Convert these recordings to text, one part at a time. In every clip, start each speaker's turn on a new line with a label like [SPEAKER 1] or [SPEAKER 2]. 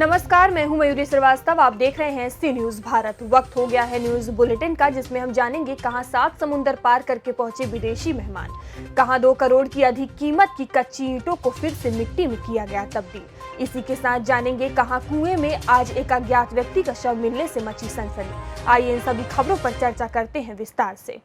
[SPEAKER 1] नमस्कार, मैं हूं मयूरी श्रीवास्तव। आप देख रहे हैं सी न्यूज भारत। वक्त हो गया है न्यूज बुलेटिन का, जिसमें हम जानेंगे कहां 7 समुंदर पार करके पहुंचे विदेशी मेहमान, कहां 2 करोड़ की अधिक कीमत की कच्ची ईंटों को फिर से मिट्टी में किया गया तब्दील। इसी के साथ जानेंगे कहां कुएं में आज एक अज्ञात व्यक्ति का शव मिलने से मची सनसनी। आइए इन सभी खबरों पर चर्चा करते हैं विस्तार से।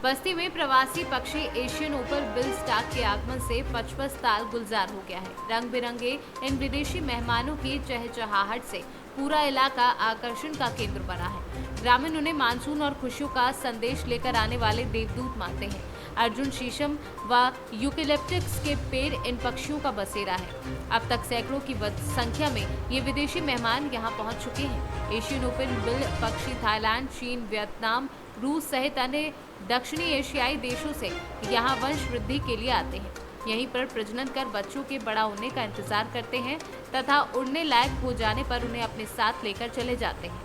[SPEAKER 2] बस्ती में प्रवासी पक्षी एशियन ओपर बिल स्टार्क के आगमन से 55 साल गुलजार हो गया है। रंग बिरंगे इन विदेशी मेहमानों की चहचहाहट से पूरा इलाका आकर्षण का केंद्र बना है। ग्रामीण उन्हें मानसून और खुशियों का संदेश लेकर आने वाले देवदूत मानते हैं। अर्जुन, शीशम व यूकेलिप्टस के पेड़ इन पक्षियों का बसेरा है। अब तक सैकड़ों की संख्या में ये विदेशी मेहमान यहाँ पहुँच चुके हैं। एशियन ओपन बिल पक्षी थाईलैंड, चीन, वियतनाम, रूस सहित अन्य दक्षिणी एशियाई देशों से यहाँ वंश वृद्धि के लिए आते हैं। यहीं पर प्रजनन कर बच्चों के बड़ा होने का इंतजार करते हैं तथा उड़ने लायक हो जाने पर उन्हें अपने साथ लेकर चले जाते हैं।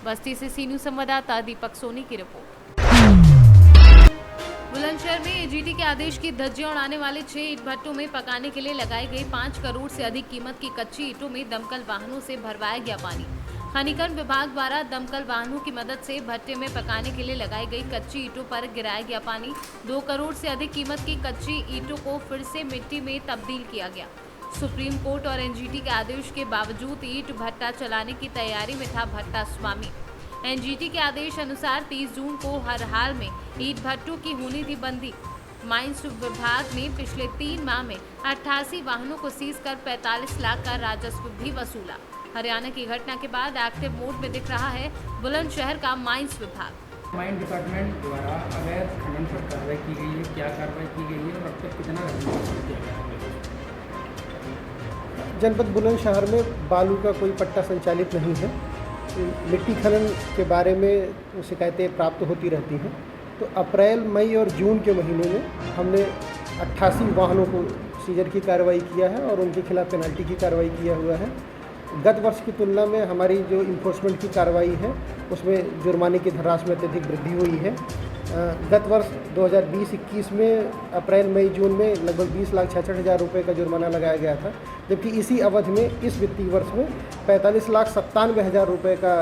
[SPEAKER 2] बस्ती से सी न्यूज संवाददाता दीपक सोनी की रिपोर्ट। बुलंदशहर में एजीटी के आदेश की धज्जियां उड़ाने वाले 6 ईंट भट्टों में पकाने के लिए लगाई गई 5 करोड़ से अधिक कीमत की कच्ची ईंटों में दमकल वाहनों से भरवाया गया पानी। खनीकरण विभाग द्वारा दमकल वाहनों की मदद से भट्टे में पकाने के लिए लगाई गई कच्ची ईंटों पर गिराया गया पानी। 2 करोड़ से अधिक कीमत की कच्ची ईंटों को फिर से मिट्टी में तब्दील किया गया। सुप्रीम कोर्ट और एनजीटी के आदेश के बावजूद ईंट भट्टा चलाने की तैयारी में था भट्टा स्वामी। एनजीटी के आदेश अनुसार 30 जून को हर हाल में ईंट भट्टों की होनी थी बंदी। माइंस विभाग ने पिछले 3 माह में 88 वाहनों को सीज कर 45 लाख का राजस्व भी वसूला। हरियाणा की घटना के बाद एक्टिव मोड में दिख रहा है बुलंदशहर का माइंस विभाग।
[SPEAKER 3] माइन डिपार्टमेंट द्वारा अवैध खनन पर कार्रवाई की गई है, क्या कार्रवाई की गई है और अब तक कितना राजस्व किया गया है?
[SPEAKER 4] जनपद बुलंदशहर में बालू का कोई पट्टा संचालित नहीं है। मिट्टी खनन के बारे में शिकायतें प्राप्त होती रहती हैं। तो अप्रैल, मई और जून के महीने में हमने 88 वाहनों को सीजर की कार्रवाई किया है और उनके खिलाफ पेनल्टी की कार्रवाई किया हुआ है। गत वर्ष की तुलना में हमारी जो इन्फोर्समेंट की कार्रवाई है उसमें जुर्माने की धनराशि में अत्यधिक वृद्धि हुई है। गत वर्ष 2020-21 में अप्रैल, मई, जून में लगभग 20,66,000 रुपये का जुर्माना लगाया गया था, जबकि इसी अवधि में इस वित्तीय वर्ष में 45,97,000 रुपये का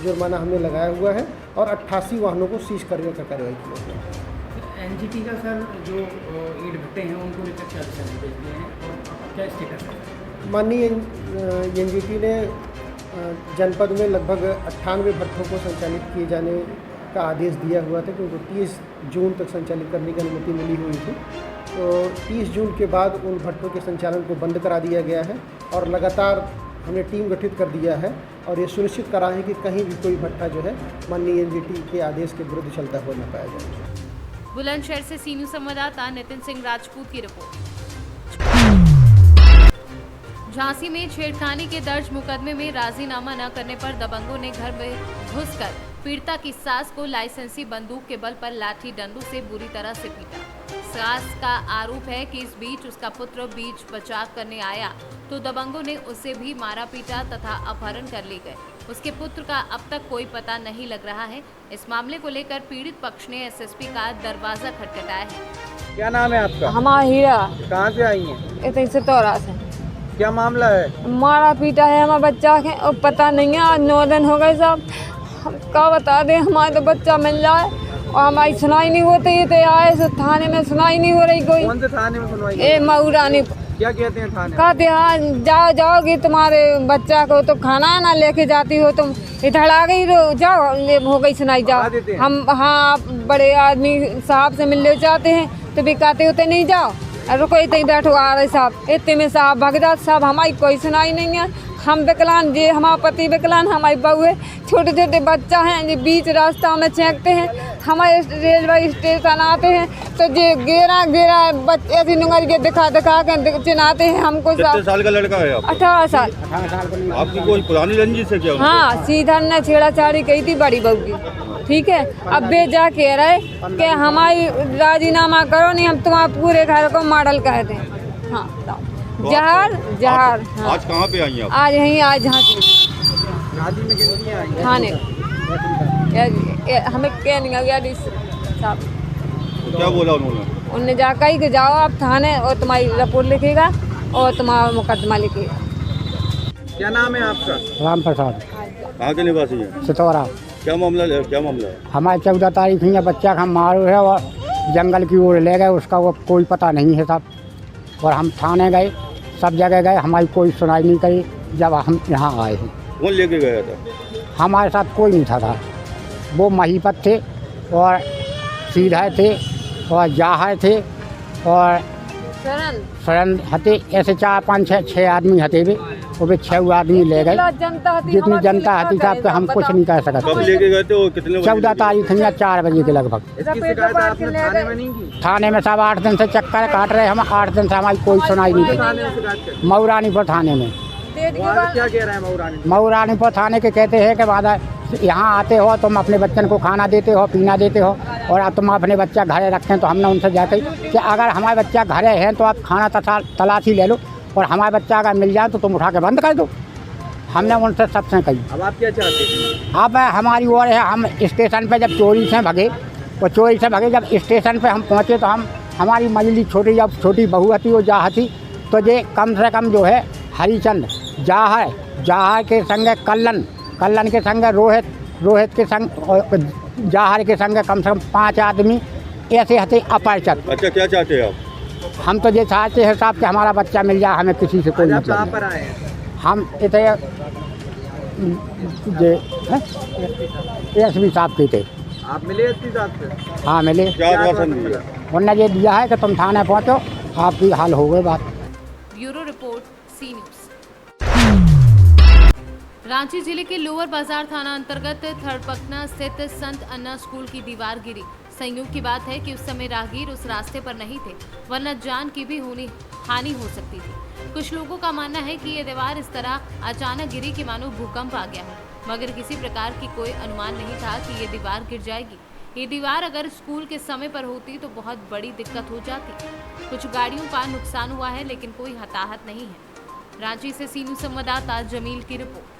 [SPEAKER 4] जुर्माना हमने लगाया हुआ है और 88 वाहनों को सीज करने का कार्रवाई किया गया है।
[SPEAKER 3] एनजीटी का सर जो ईंट भट्टे हैं उनको लेकर क्या दिशा निर्देश दिए हैं और क्या स्टेटस है?
[SPEAKER 4] माननीय एनजीटी ने जनपद में लगभग 98 भट्टों को संचालित किए जाने का आदेश दिया हुआ था, क्योंकि 30 जून तक संचालित करने की अनुमति मिली हुई थी। तो 30 जून के बाद उन भट्टों के संचालन को बंद करा दिया गया है और लगातार हमने टीम गठित कर दिया है और ये सुनिश्चित करा है कि कहीं भी कोई भट्टा जो है माननीय एनजीटी के आदेश के विरुद्ध चलता हुआ न पाया जाए।
[SPEAKER 2] बुलंदशहर से सी न्यूज संवाददाता नितिन सिंह राजपूत की रिपोर्ट। झांसी में छेड़खानी के दर्ज मुकदमे में राजीनामा न करने पर दबंगों ने घर में घुसकर पीड़िता की सास को लाइसेंसी बंदूक के बल पर लाठी डंडों से बुरी तरह से पीटा। सास का आरोप है कि इस बीच उसका पुत्र बीच बचाव करने आया तो दबंगों ने उसे भी मारा पीटा तथा अपहरण कर ले गए। उसके पुत्र का अब तक कोई पता नहीं लग रहा है। इस मामले को लेकर पीड़ित पक्ष ने एसएसपी का दरवाजा खटखटाया है।
[SPEAKER 5] क्या नाम है आपका?
[SPEAKER 6] हमारा हीरा।
[SPEAKER 5] कहाँ से आई हैं?
[SPEAKER 6] इतने से तोरा से।
[SPEAKER 5] क्या मामला है?
[SPEAKER 6] मारा पीटा है हमारा बच्चा के और पता नहीं है। आज 9 दिन हो गए साहब। हम क्या बता दें, हमारा तो बच्चा मिल जाए और हमारी सुनाई नहीं होती है। तो आए सो थाने में सुनाई नहीं हो रही कोई।
[SPEAKER 5] कौन से थाने में सुनवाई?
[SPEAKER 6] ए मऊरानी।
[SPEAKER 5] क्या कहते हैं थाने?
[SPEAKER 6] कहते हाँ जाओगी तुम्हारे बच्चा को तो खाना ना लेके जाती हो तुम, इधर आ गई तो जाओ, हो गई सुनाई, जाओ। हम हाँ बड़े आदमी साहब से मिलने जाते हैं तो भी कहते होते नहीं जाओ, रुको इतने ही बैठो आ रहे साहब। इतने में साहब भगदात साहब, हमारी कोई सुनाई नहीं है। हम विकलांग, ये हमारा पति विकलांग, हमारी बहू है, छोटे छोटे बच्चा हैं, जो बीच रास्ता में छेंकते हैं। हमारे रेलवे स्टेशन आते हैं तो ये गेरा ऐसी नुंगर के दिखा के चिनाते हैं हमको।
[SPEAKER 7] कितने साल का लड़का है आपका?
[SPEAKER 6] 18 साल।
[SPEAKER 7] आपकी कोई पुरानी रंजिश है क्या?
[SPEAKER 6] हाँ, सीधा ने छेड़ाछाड़ी की थी बड़ी बहू की। ठीक है, अब वे जा कह रहे कि हमारी राजीनामा करो, नहीं हम तुम्हारे पूरे घर को मॉडल कहते हैं। हाँ, जहर। हाँ।
[SPEAKER 7] आज कहाँ पे आई आप?
[SPEAKER 6] आज यहीं, आज झांसी
[SPEAKER 5] में कितनी आई?
[SPEAKER 6] थाने हमें क्या नहीं गया साहब।
[SPEAKER 7] तो क्या बोला उन्होंने?
[SPEAKER 6] उनने जाकर कि जाओ आप थाने और तुम्हारी रिपोर्ट लिखेगा और तुम्हारा मुकदमा लिखेगा।
[SPEAKER 5] क्या नाम है आपका?
[SPEAKER 8] राम प्रसाद
[SPEAKER 7] कहाँ के निवासी हैं?
[SPEAKER 8] सितौरा।
[SPEAKER 7] क्या मामला है?
[SPEAKER 8] हमारे 14 तारीख ही बच्चा का हम मारो है और जंगल की ओर ले गए, उसका वो कोई पता नहीं है साहब। और हम थाने गए, सब जगह गए, हमारी कोई सुनाई नहीं करी। जब हम यहाँ आए हैं,
[SPEAKER 7] कौन लेके गया था?
[SPEAKER 8] हमारे साथ कोई नहीं था। वो महिपत थे और सीधा थे और जाहर थे और शरण हते, ऐसे 4 5 6 आदमी हते वे, वो भी 6 आदमी ले गए। जितनी जनता हती साहब के हम कुछ नहीं कह सकते।
[SPEAKER 7] कब लेके गए थे? वो कितने बजे?
[SPEAKER 8] 14 तारीख है 4 बजे के लगभग।
[SPEAKER 5] इसकी शिकायत आपने थाने में नहीं की?
[SPEAKER 8] थाने में सब 8 दिन से चक्कर काट रहे हम, 8 दिन से हमारी कोई सुनाई नहीं
[SPEAKER 5] थाने में शिकायत
[SPEAKER 8] की।
[SPEAKER 5] कर
[SPEAKER 8] मऊरानीपुर थाने में।
[SPEAKER 5] वहाँ क्या कह रहे हैं मऊरानी?
[SPEAKER 8] मऊरानीपुर थाने के कहते हैं कि बाद यहाँ आते हो तुम अपने बच्चन को खाना देते हो, पीना देते हो, और तुम अपने बच्चा घरे रखें। तो हमने उनसे जाके कि अगर हमारे बच्चा घरे हैं तो आप खाना तलाशी ले लो, और हमारे बच्चा अगर मिल जाए तो तुम उठा के बंद कर दो। हमने उनसे सबसे कही।
[SPEAKER 5] अब आप क्या चाहते हैं?
[SPEAKER 8] अब हमारी ओर है, हम स्टेशन पे जब चोरी से भगे, जब स्टेशन पे हम पहुँचे तो हमारी मजली छोटी बहू थी, वो जाह थी, तो ये कम से कम जो है हरिचंद जाहर के संग कल्लन के संग रोहित के संग जाहर के संग कम से कम 5 आदमी ऐसे हथे अपरिचित।
[SPEAKER 7] अच्छा, क्या चाहते हैं आप?
[SPEAKER 8] हम तो ये चाहते हैं साहब कि हमारा बच्चा मिल जाए, हमें किसी से कोई मतलब
[SPEAKER 5] कहाँ
[SPEAKER 8] नहीं।
[SPEAKER 5] पर आए हैं?
[SPEAKER 8] हम इतने एसपी साहब के थे।
[SPEAKER 5] आप मिले एसपी साहब से?
[SPEAKER 8] हाँ मिले।
[SPEAKER 7] क्या आश्वासन दिया?
[SPEAKER 8] उन्होंने ये दिया है कि तुम थाने पहुँचो, आपकी हाल हो गई बात।
[SPEAKER 2] ब्यूरो रिपोर्ट, सी न्यूज़। रांची जिले के लोअर बाजार थाना अंतर्गत थड़पकना स्थित संत अन्ना स्कूल की दीवार गिरी। संयोग की बात है कि उस समय राहगीर उस रास्ते पर नहीं थे, वरना जान की भी हानि हो सकती थी। कुछ लोगों का मानना है कि ये दीवार इस तरह अचानक गिरी कि मानो भूकंप आ गया है, मगर किसी प्रकार की कोई अनुमान नहीं था कि ये दीवार गिर जाएगी। ये दीवार अगर स्कूल के समय पर होती तो बहुत बड़ी दिक्कत हो जाती। कुछ गाड़ियों का नुकसान हुआ है, लेकिन कोई हताहत नहीं है। रांची से सी न्यूज़ संवाददाता जमील की रिपोर्ट।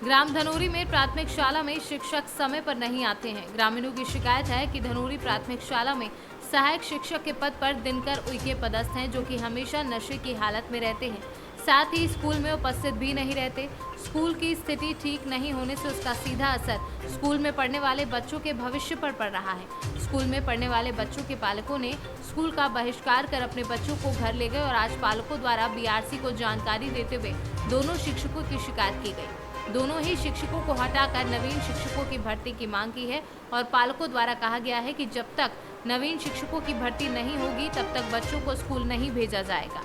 [SPEAKER 2] ग्राम धनोरी में प्राथमिक शाला में शिक्षक समय पर नहीं आते हैं। ग्रामीणों की शिकायत है कि धनोरी प्राथमिक शाला में सहायक शिक्षक के पद पर दिनकर उइके पदस्थ हैं, जो कि हमेशा नशे की हालत में रहते हैं। साथ ही स्कूल में उपस्थित भी नहीं रहते। स्कूल की स्थिति ठीक नहीं होने से उसका सीधा असर स्कूल में पढ़ने वाले बच्चों के भविष्य पर पड़ रहा है। स्कूल में पढ़ने वाले बच्चों के पालकों ने स्कूल का बहिष्कार कर अपने बच्चों को घर ले गए और आज पालकों द्वारा बीआरसी को जानकारी देते हुए दोनों शिक्षकों की शिकायत की गई। दोनों ही शिक्षकों को हटाकर नवीन शिक्षकों की भर्ती की मांग की है और पालकों द्वारा कहा गया है कि जब तक नवीन शिक्षकों की भर्ती नहीं होगी तब तक बच्चों को स्कूल नहीं भेजा जाएगा।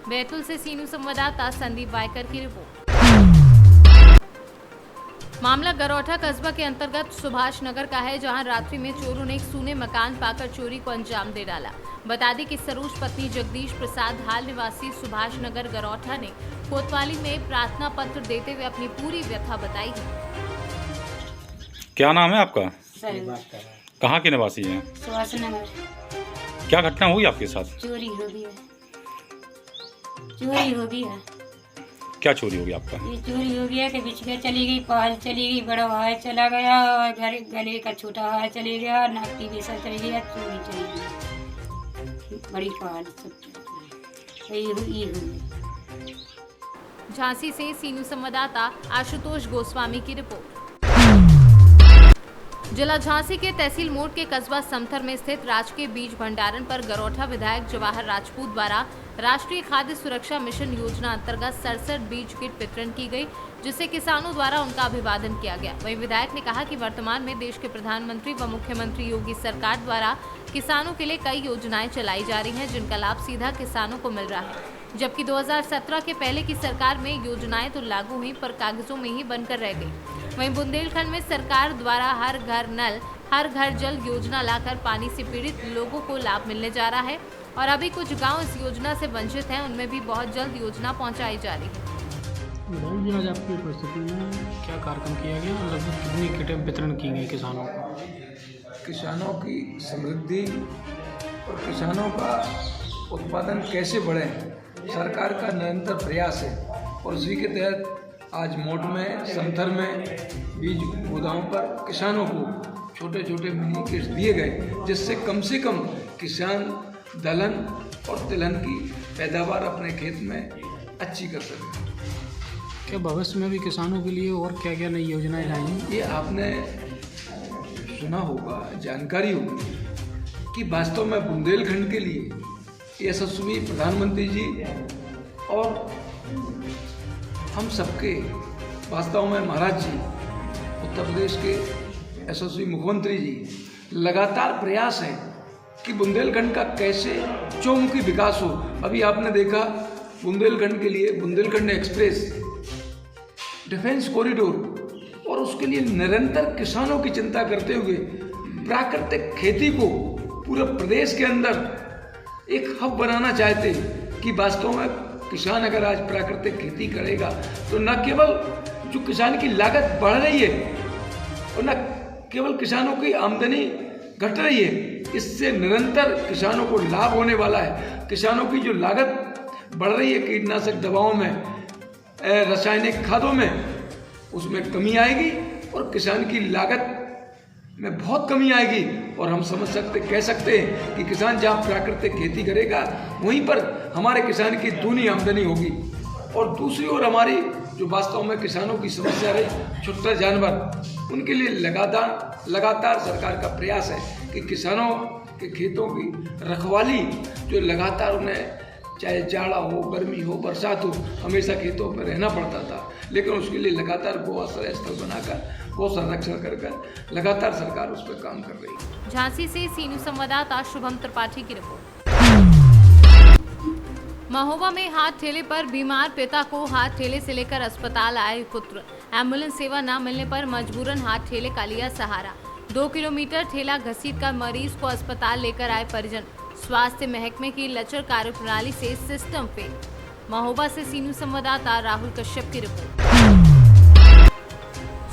[SPEAKER 2] बैतूल से सी न्यूज़ संवाददाता संदीप वायकर की रिपोर्ट। मामला गरौठा कस्बा के अंतर्गत सुभाष नगर का है, जहां रात्रि में चोरों ने एक सूने मकान पाकर चोरी को अंजाम दे डाला। बता दें कि सरोज पत्नी जगदीश प्रसाद हाल निवासी सुभाष नगर गरौठा ने कोतवाली में प्रार्थना पत्र देते हुए अपनी पूरी व्यथा बताई है।
[SPEAKER 9] क्या नाम है आपका? कहाँ के निवासी हैं?
[SPEAKER 10] सुभाष नगर।
[SPEAKER 9] क्या घटना हुई आपके साथ?
[SPEAKER 10] चोरी हो गई है।
[SPEAKER 9] क्या चोरी हो गई आपका?
[SPEAKER 10] ये चोरी हो गया कि बिछड़ चली गई, पहल चली गई, बड़ा भाई चला गया और गले का छोटा भाई चले गया, नाकटी बेसा चली गया, चोरी चली गई, बड़ी पहल सब ये हुई।
[SPEAKER 2] झांसी से सी न्यूज़ संवाददाता आशुतोष गोस्वामी की रिपोर्ट। जिला झांसी के तहसील मोड़ के कस्बा समथर में स्थित राजकीय बीज भंडारण पर गरौठा विधायक जवाहर राजपूत द्वारा राष्ट्रीय खाद्य सुरक्षा मिशन योजना अंतर्गत 67 बीज किट वितरण की गई, जिससे किसानों द्वारा उनका अभिवादन किया गया। वहीं विधायक ने कहा कि वर्तमान में देश के प्रधानमंत्री व मुख्यमंत्री योगी सरकार द्वारा किसानों के लिए कई योजनाएं चलाई जा रही हैं, जिनका लाभ सीधा किसानों को मिल रहा है। जबकि 2017 के पहले की सरकार में योजनाएं तो लागू हुई पर कागजों में ही बनकर रह गई। वहीं बुंदेलखंड में सरकार द्वारा हर घर नल हर घर जल योजना लाकर पानी से पीड़ित लोगों को लाभ मिलने जा रहा है और अभी कुछ गांव इस योजना से वंचित हैं, उनमें भी बहुत जल्द योजना पहुंचाई जा रही है।
[SPEAKER 3] आज आपकी उपस्थिति में क्या कार्यक्रम किया गया और लगभग कितनी किटें वितरण की गई किसानों को?
[SPEAKER 11] किसानों की समृद्धि और किसानों का उत्पादन कैसे बढ़े, सरकार का निरंतर प्रयास है और उसी के तहत आज मोट में समथर में बीज गोदामों पर किसानों को छोटे छोटे मिनी किट्स दिए गए, जिससे कम से कम किसान दलहन और तिलहन की पैदावार अपने खेत में अच्छी कर सकें।
[SPEAKER 3] क्या भविष्य में भी किसानों के लिए और क्या क्या नई योजनाएं लाई हैं?
[SPEAKER 11] ये आपने सुना होगा, जानकारी होगी कि वास्तव में बुंदेलखंड के लिए यशस्वी प्रधानमंत्री जी और हम सबके वास्तव में महाराज जी, उत्तर प्रदेश के यशस्वी मुख्यमंत्री जी लगातार प्रयास है कि बुंदेलखंड का कैसे चौमुखी विकास हो। अभी आपने देखा बुंदेलखंड के लिए बुंदेलखंड एक्सप्रेस, डिफेंस कॉरिडोर, और उसके लिए निरंतर किसानों की चिंता करते हुए प्राकृतिक खेती को पूरे प्रदेश के अंदर एक हब बनाना चाहते कि वास्तव में किसान अगर आज प्राकृतिक खेती करेगा तो न केवल जो किसान की लागत बढ़ रही है और न केवल किसानों की आमदनी घट रही है, इससे निरंतर किसानों को लाभ होने वाला है। किसानों की जो लागत बढ़ रही है कीटनाशक दवाओं में, रासायनिक खादों में, उसमें कमी आएगी और किसान की लागत में बहुत कमी आएगी। और हम कह सकते हैं कि किसान जहाँ प्राकृतिक खेती करेगा वहीं पर हमारे किसान की दूनी आमदनी होगी। और दूसरी ओर हमारी जो वास्तव में किसानों की समस्या रही, छोटा जानवर, उनके लिए लगातार सरकार का प्रयास है कि किसानों के खेतों की रखवाली जो लगातार उन्हें चाहे जाड़ा हो, गर्मी हो, बरसात हो, हमेशा खेतों में रहना पड़ता था, लेकिन उसके लिए लगातार गो आश्रय स्थल बनाकर गो संरक्षण कर लगातार सरकार उस पर काम कर रही है।
[SPEAKER 2] झांसी से सी न्यूज संवाददाता शुभम त्रिपाठी की रिपोर्ट। महोबा में हाथ ठेले पर बीमार पिता को हाथ ठेले से लेकर अस्पताल आए पुत्र। एम्बुलेंस सेवा न मिलने पर मजबूरन हाथ ठेले का लिया सहारा। 2 किलोमीटर ठेला घसीट कर मरीज को अस्पताल लेकर आए परिजन। स्वास्थ्य महकमे की लचर कार्यप्रणाली से सिस्टम फेल। महोबा से सी न्यूज संवाददाता राहुल कश्यप की रिपोर्ट।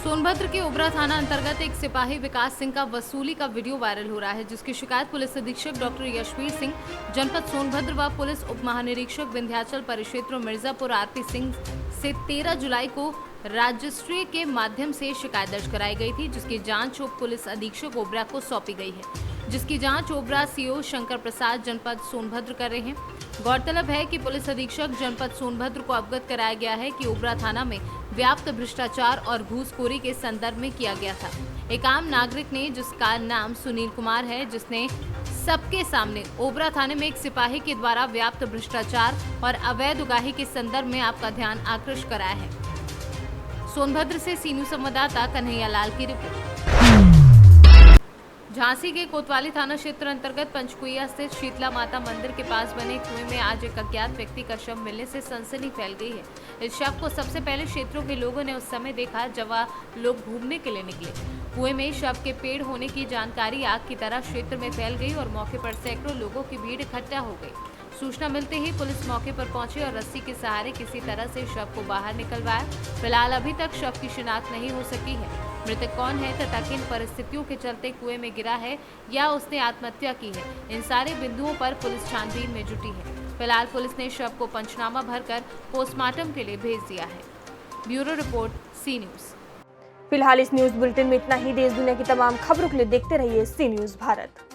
[SPEAKER 2] सोनभद्र के ओबरा थाना अंतर्गत एक सिपाही विकास सिंह का वसूली का वीडियो वायरल हो रहा है, जिसकी शिकायत पुलिस अधीक्षक डॉक्टर यशवीर सिंह, जनपद सोनभद्र व पुलिस उप महानिरीक्षक विंध्याचल परिक्षेत्र मिर्जापुर आरपी सिंह से 13 जुलाई को रजिस्ट्री के माध्यम से शिकायत दर्ज कराई गई थी, जिसकी जांच उप पुलिस अधीक्षक ओबरा को सौंपी गई है, जिसकी जांच ओबरा सीओ शंकर प्रसाद जनपद सोनभद्र कर रहे हैं। गौरतलब है कि पुलिस अधीक्षक जनपद सोनभद्र को अवगत कराया गया है कि ओबरा थाना में व्याप्त भ्रष्टाचार और घूसखोरी के संदर्भ में किया गया था। एक आम नागरिक ने, जिसका नाम सुनील कुमार है, जिसने सबके सामने ओबरा थाने में एक सिपाही के द्वारा व्याप्त भ्रष्टाचार और अवैध उगाही के संदर्भ में आपका ध्यान आकृष्ट कराया है। सोनभद्र से सी न्यूज संवाददाता कन्हैया लाल की रिपोर्ट। झांसी के कोतवाली थाना क्षेत्र अंतर्गत पंचकुइया स्थित शीतला माता मंदिर के पास बने कुएं में आज एक अज्ञात व्यक्ति का शव मिलने से सनसनी फैल गई है। इस शव को सबसे पहले क्षेत्रों के लोगों ने उस समय देखा जब वह लोग घूमने के लिए निकले। कुएं में शव के पेड़ होने की जानकारी आग की तरह क्षेत्र में फैल गई और मौके पर सैकड़ों लोगों की भीड़ इकट्ठा हो गई। सूचना मिलते ही पुलिस मौके पर पहुंची और रस्सी के सहारे किसी तरह से शव को बाहर निकलवाया। फिलहाल अभी तक शव की शिनाख्त नहीं हो सकी है। मृतक कौन है तथा किन परिस्थितियों के चलते कुएं में गिरा है या उसने आत्महत्या की है, इन सारे बिंदुओं पर पुलिस छानबीन में जुटी है। फिलहाल पुलिस ने शव को पंचनामा भरकर पोस्टमार्टम के लिए भेज दिया है। ब्यूरो रिपोर्ट, सी न्यूज।
[SPEAKER 1] फिलहाल इस न्यूज बुलेटिन में इतना ही। देश दुनिया की तमाम खबरों के लिए देखते रहिए सी न्यूज भारत।